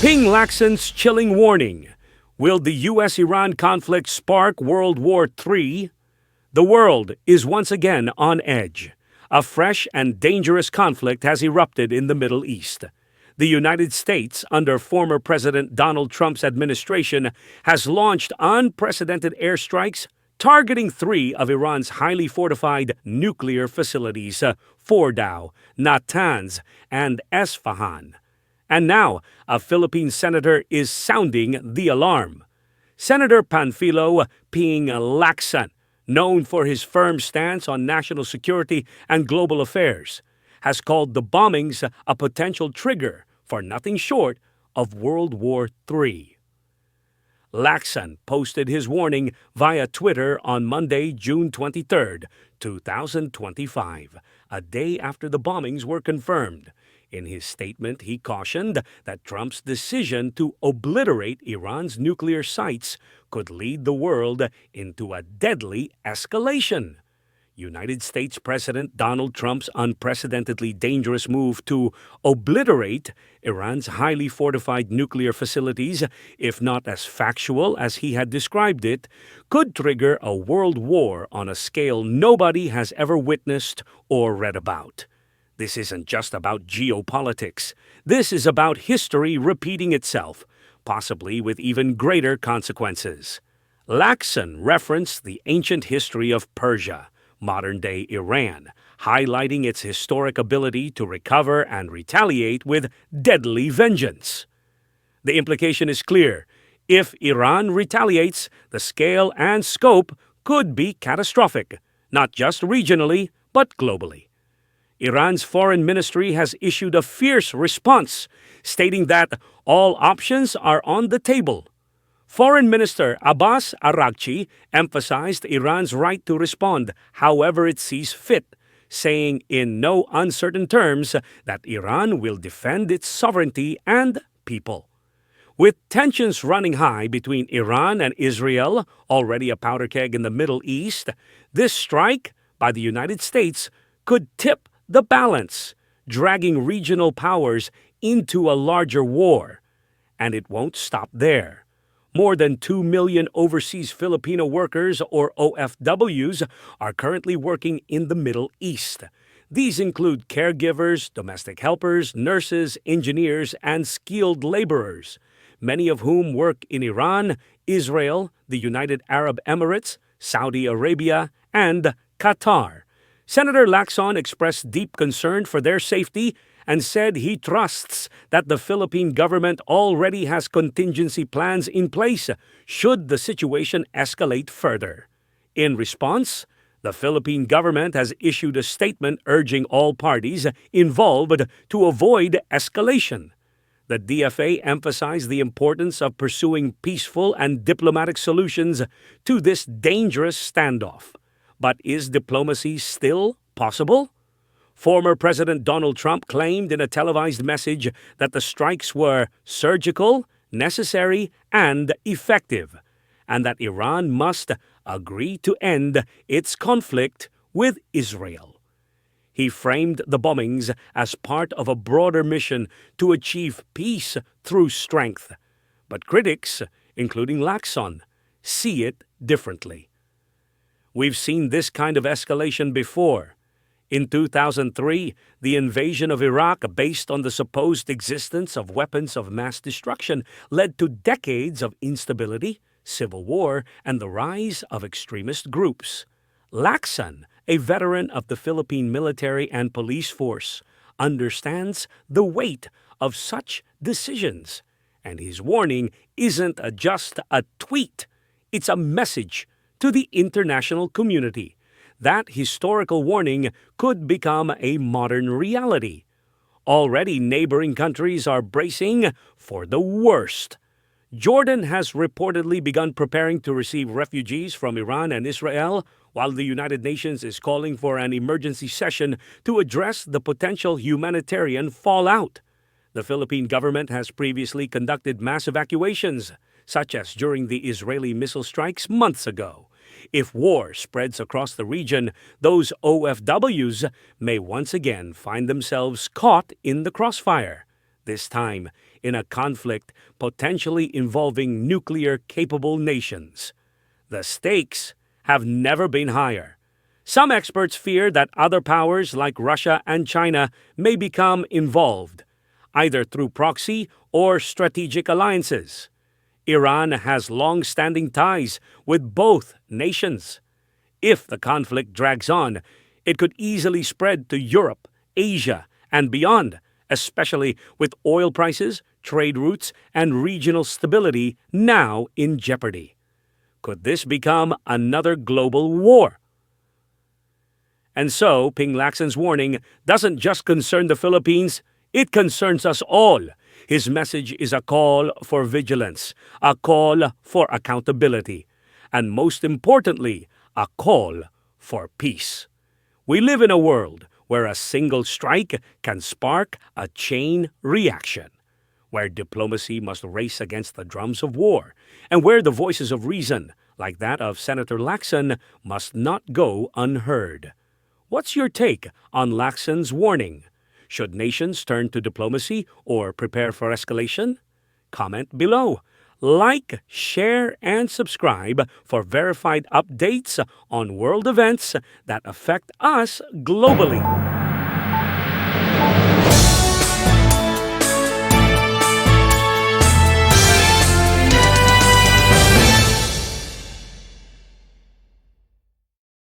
Ping Lacson's chilling warning. Will the U.S.-Iran conflict spark World War III? The world is once again on edge. A fresh and dangerous conflict has erupted in the Middle East. The United States, under former President Donald Trump's administration, has launched unprecedented airstrikes targeting three of Iran's highly fortified nuclear facilities, Fordow, Natanz, and Esfahan. And now, a Philippine senator is sounding the alarm. Senator Panfilo Ping Lacson, known for his firm stance on national security and global affairs, has called the bombings a potential trigger for nothing short of World War III. Lacson posted his warning via Twitter on Monday, June 23, 2025, a day after the bombings were confirmed. In his statement, he cautioned that Trump's decision to obliterate Iran's nuclear sites could lead the world into a deadly escalation. United States President Donald Trump's unprecedentedly dangerous move to obliterate Iran's highly fortified nuclear facilities, if not as factual as he had described it, could trigger a world war on a scale nobody has ever witnessed or read about. This isn't just about geopolitics. This is about history repeating itself, possibly with even greater consequences. Lacson referenced the ancient history of Persia, modern-day Iran, highlighting its historic ability to recover and retaliate with deadly vengeance. The implication is clear. If Iran retaliates, the scale and scope could be catastrophic, not just regionally, but globally. Iran's foreign ministry has issued a fierce response, stating that all options are on the table. Foreign Minister Abbas Araghchi emphasized Iran's right to respond however it sees fit, saying in no uncertain terms that Iran will defend its sovereignty and people. With tensions running high between Iran and Israel, already a powder keg in the Middle East, this strike by the United States could tip the balance, dragging regional powers into a larger war. And it won't stop there. More than 2 million overseas Filipino workers, or OFWs, are currently working in the Middle East. These include caregivers, domestic helpers, nurses, engineers, and skilled laborers, many of whom work in Iran, Israel, the United Arab Emirates, Saudi Arabia, and Qatar. Senator Lacson expressed deep concern for their safety and said he trusts that the Philippine government already has contingency plans in place should the situation escalate further. In response, the Philippine government has issued a statement urging all parties involved to avoid escalation. The DFA emphasized the importance of pursuing peaceful and diplomatic solutions to this dangerous standoff. But is diplomacy still possible? Former President Donald Trump claimed in a televised message that the strikes were surgical, necessary, and effective, and that Iran must agree to end its conflict with Israel. He framed the bombings as part of a broader mission to achieve peace through strength. But critics, including Lacson, see it differently. We've seen this kind of escalation before. In 2003, the invasion of Iraq, based on the supposed existence of weapons of mass destruction, led to decades of instability, civil war, and the rise of extremist groups. Lacson, a veteran of the Philippine military and police force, understands the weight of such decisions. And his warning isn't just a tweet, it's a message to the international community. That historical warning could become a modern reality. Already neighboring countries are bracing for the worst. Jordan has reportedly begun preparing to receive refugees from Iran and Israel, while the United Nations is calling for an emergency session to address the potential humanitarian fallout. The Philippine government has previously conducted mass evacuations, such as during the Israeli missile strikes months ago. If war spreads across the region, those OFWs may once again find themselves caught in the crossfire. this time in a conflict potentially involving nuclear-capable nations. The stakes have never been higher. Some experts fear that other powers like Russia and China may become involved, either through proxy or strategic alliances. Iran has long-standing ties with both nations. If the conflict drags on, it could easily spread to Europe, Asia, and beyond, especially with oil prices, trade routes, and regional stability now in jeopardy. Could this become another global war? And so, Ping Lacson's warning doesn't just concern the Philippines, it concerns us all. His message is a call for vigilance, a call for accountability, and most importantly, a call for peace. We live in a world where a single strike can spark a chain reaction, where diplomacy must race against the drums of war, and where the voices of reason, like that of Senator Lacson, must not go unheard. What's your take on Lacson's warning? Should nations turn to diplomacy or prepare for escalation? Comment below. Like, share, and subscribe for verified updates on world events that affect us globally.